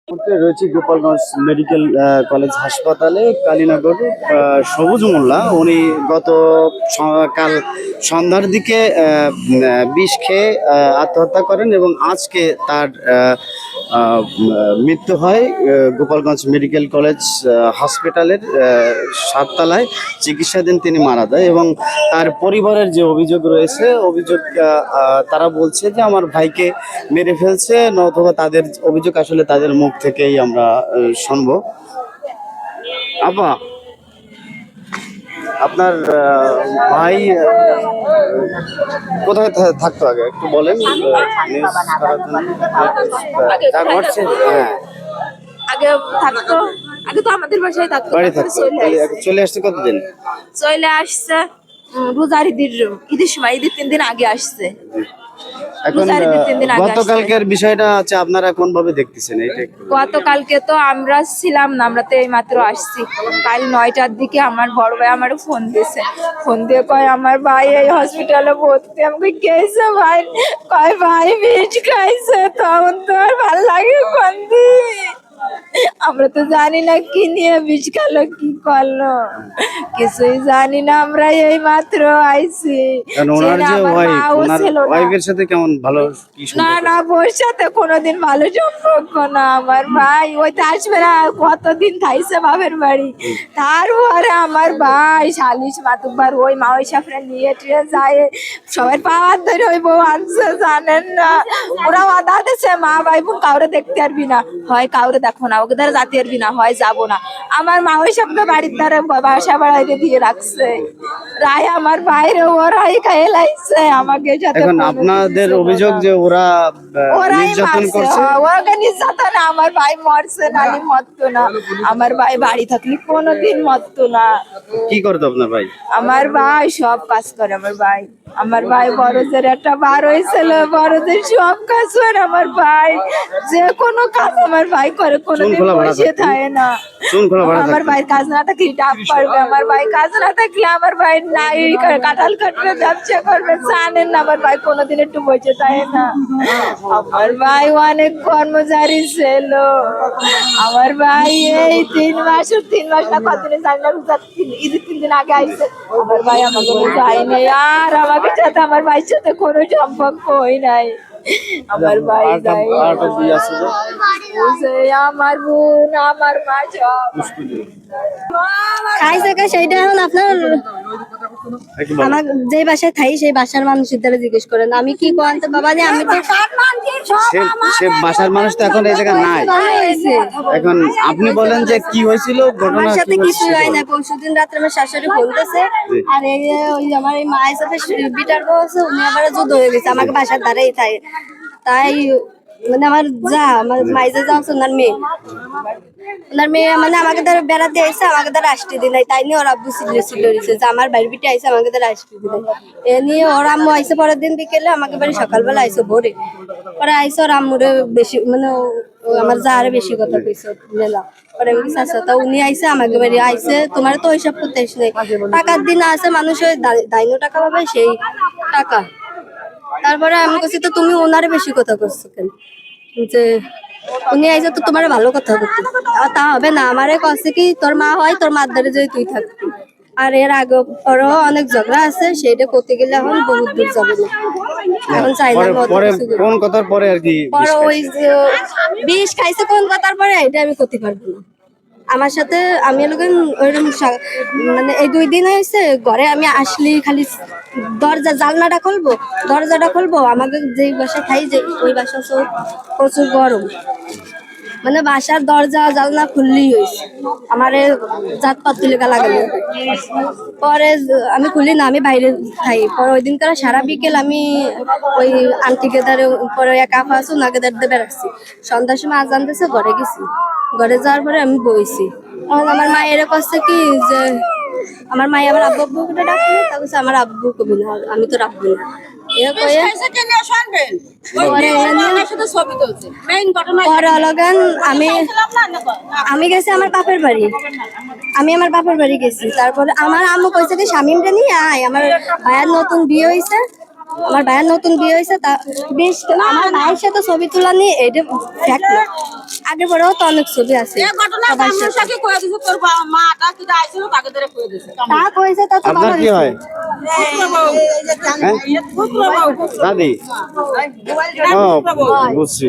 মুহূর্তে রয়েছে Gopalganj medical college হাসপাতালে কালীনগর সবুজ মোল্লা উনি গত কাল সন্ধ্যার দিকে বিষ খেয়ে আত্মহত্যা করেন এবং আজকে তার মৃত্যু হয় গোপালগঞ্জ মেডিকেল কলেজ হসপিটালের 7 তলায় চিকিৎসাধীন তিনি মারা যায় এবং তার পরিবারের যে অভিযোগ রয়েছে অভিযোগ তারা বলছে যে আমার ভাইকে মেরে ফেলছে অথবা তাদের অভিযোগ আসলে তাদের মুখ থেকেই আমরা শুনবো। আপা, আপনার ভাই কোথায় থাকতো আগে একটু বলেন। হ্যাঁ, আগে থাকতো, আগে তো আমাদের বাসায় থাকতো, বাড়ি থাকতো। চলে আসছে কতদিন? চলে আসছে রোজার ঈদের সময়, ঈদের 3 দিন আগে আসছে। এখন গতকালকের বিষয়টা আছে, আপনারা কোন ভাবে দেখতেছেন এইটা? গতকালকে তো আমরা ছিলাম না, আমরা তো এই মাত্র আসছি। কাল 9টার দিকে আমার বড় ভাই আমার ফোন দিয়েছে, ফোন দিয়ে কয় আমার ভাই এই হসপিটালে ভর্তি। আমাকে গেছে ভাই, কয় ভাই বিষ খাইছে। তখন তো আর ভালো লাগে কোন দিন, আমরা তো জানি না কি নিয়ে বিষ খালো, কি করলো, কিছুই জানি না। আমরা এই মাত্র আইছি। ওয়াইফের সাথে কেমন ভালো? না না, ওর সাথে কোনোদিন ভালো সম্পর্ক না। আমার ভাই ওই তো আসবে না, কতদিন থাইছে বাপের বাড়ি। তারপরে আমার ভাই সালিশ মাতুকবার ওই মাওই সাফরা নিয়ে টিয়ে যায়, সবার পাওয়ার ধরে ওই বউ আনছে, জানেন না। ওরা বাধা দিচ্ছে, মা ভাই বোন কাউরে দেখতে পারবি না, হয় কাউরে দেখো না, ওকে দ্বারা যাতে পারবি না, হয় যাবো না। আমার মা ওই সামনে বাড়ির দ্বারা বাসা বাড়াইতে দিয়ে রাখছে, রায় আমার বাইরে ওরাই খাইয়ে লাইছে আমাকে। এখন আপনাদের অভিযোগ যে ওরা নির্যাতন করছে? ওরা নির্যাতন, আমার ভাই মরছে নালি মরতো না। আমার ভাই বাড়ি থাকলে কোনোদিন মরতো না। কি করতো আপনার ভাই? আমার ভাই সব কাজ করে। আমার ভাই বড়দের একটা বার হয়েছিল, বড়দের সব কাজ করে আমার ভাই। যে কোনো কাজ আমার ভাই করে, কোনোদিন বসে থাকে না। আমার ভাইয়ের কাজ না থাকলে ডাব পারবে, আমার ভাই কাজ না থাকলে আমার ভাই নাই কাঁঠাল কাটবে, ব্যবসা করবে, জানেন না। আমার ভাই কোনোদিন একটু বসে থাকে না। আমার ভাই অনেক কর্মচারী ছিল। আমার ভাই এই 3 মাস না কতদিন জানি না, ঈদের 3 দিন আগে আইছে। আমার ভাই আমাকে যায়নি, আর আমাকে সাথে আমার ভাইয়ের সাথে কোনো সম্পর্ক হয় নাই। আমার ভাই যাই, আমার বোন, আমার মা সব খাইছে সেইটা। এখন আপনার আমার যে বাসায় থাই সেই বাসার মানুষের দ্বারা জিজ্ঞেস করেন, আমি কি কোয়ান্তে বাবা যে আমি তো সে বাসার মানুষ তো এখন এই জায়গায় নাই। এখন আপনি বলেন যে কি হয়েছিল ঘটনা? আমার সাথে কিছু হয় না। পরশুদিন রাত্রে আমার শাশুড়ি বলতেছে, আর এই যে ওই আমার এই মায়ের সাথে বিটার বসে, উনি আবার যুদ্ধ হয়ে গেছে আমাকে বাসার দ্বারাই থাকে। তাই মানে আমার আমার মাইজে যা ওনার মেয়ে, ওনার মেয়ে মানে আমাকে ধর বেড়াতে আইসে, আমাকে ধর আসতে দিন নাই। তাই নিয়ে ওর আব্বু সিলে যে আমার বাড়ির বিটে আইসে, আমাকে ধর আসতে দিন নাই। এ নিয়ে ওর আম্মু আইসে পরের দিন বিকেলে, আমাকে বাড়ি সকালবেলা আইসে ভোরে। পরে আইসে ওর আম্মুরে বেশি মানে আমার যারে বেশি কথা কইছে মেলা। পরে আমি চাচা তা উনি আইসে আমাকে বাড়ি আইসে, তোমার তো ওইসব করতে আইস নাই, টাকার দিন আছে মানুষ ওই দাইনো টাকা পাবে সেই টাকা। তারপরে আমি বলছি তো তুমি ওনারে বেশি কথা করছো কেন, যে উনি আইসে তো তোমার ভালো কথা করতে, তা হবে না। আমারে কছে কি তোর মা হয়, তোর মার দ্বারে যদি তুই থাকবি। আর এর আগে ওরও অনেক ঝগড়া আছে, সেইটা করতে গেলে এখন বহুত দূর যাবে না। এখন চাইলাম কোন কথার পরে আর কি পরে ওই যে বিষ খাইছে কোন কথার পরে, এটা আমি করতে পারবো না। আমার সাথে আমি ওইরকম মানে এই 2 দিন হয়েছে ঘরে আমি আসলি খালি দরজাটা খুলবো। আমাদের যেই বাসা খাই যে ওই বাসা প্রচুর গরম, মানে বাসার দরজা জানলা খুললেই হয়েছে আমার জাতপাতি লেখা লাগালে। পরে আমি খুলি না, আমি বাইরে খাই। পরে ওই দিন করে সারা বিকেল আমি ওই আন্টিকে দ্বারে পরে একা আছো নাকে দাঁড়িয়ে বেড়াচ্ছি। সন্ধ্যার সময় আজান দিয়েছে, ঘরে গেছি। ঘরে যাওয়ার পরে আমি বইছি। তখন আমার মা এর কাছে কি যে আমার মাই আমার আব্বুকে ডাকলো, তারপর আমার আব্বু কবি না, আমি তো রাখবো না। আমি গেছি আমার বাপের বাড়ি গেছি। তারপরে আমার আম্মু কইছে কি শামিমটা নিয়ে আয়, আমার ভাইয়ের নতুন বিয়ে হয়েছে, আমার ভাইয়ের নতুন বিয়ে হয়েছে, তা বেশ আমার ভাইয়ের সাথে ছবি তোলা নিয়ে এটা ফ্যাক্ট না। আগে পরেও তো অনেক ছবি আছে সবার সাথে। তা কইছে তা তো আপনার বাবা কি হয়? হ্যাঁ? দাদি? ও, বুঝছি।